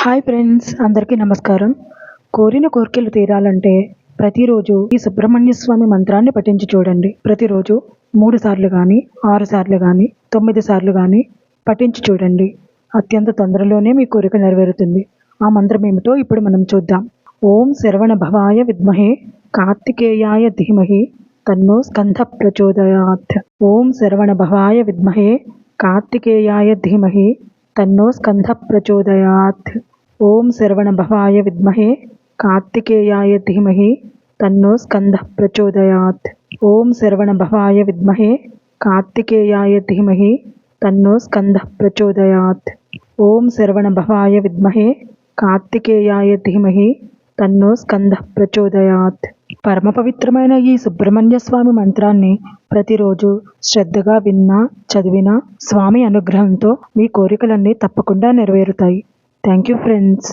Hi friends, అందరికీ నమస్కారం. కోరిన కోరికలు తీరాలంటే ప్రతిరోజు ఈ సుబ్రహ్మణ్య స్వామి మంత్రాన్ని పఠించి చూడండి. ప్రతిరోజు 3 సార్లు కానీ 6 సార్లు కానీ 9 సార్లు కానీ పఠించి చూడండి. అత్యంత తొందరలోనే మీ కోరిక నెరవేరుతుంది. ఆ మంత్రం ఏమిటో ఇప్పుడు మనం చూద్దాం. ఓం శరవణ భవాయ విద్మహే కార్తికేయాయ ధీమహి తన్నో స్కంధ ప్రచోదయాత్. ఓం శరవణ భవాయ విద్మహే కార్తికేయాయ ధీమహి తన్నో స్కంధ ప్రచోదయాత్. ఓం శరవణ భవాయ విద్మహే కార్తికేయాయ ధీమహి తన్నో స్కంద ప్రచోదయాత్. ఓం శరవణ భవాయ విద్మహే కార్తికేయాయ ధీమహి తన్నో స్కంద ప్రచోదయాత్. ఓం శరవణ భవాయ విద్మహే కార్తికేయాయ ధీమహి తన్నో స్కంద ప్రచోదయాత్. పరమ పవిత్రమైన ఈ సుబ్రహ్మణ్య స్వామి మంత్రాన్ని ప్రతిరోజు శ్రద్ధగా విన్నా చదివినా స్వామి అనుగ్రహంతో మీ కోరికలన్నీ తప్పకుండా నెరవేరుతాయి. Thank you friends.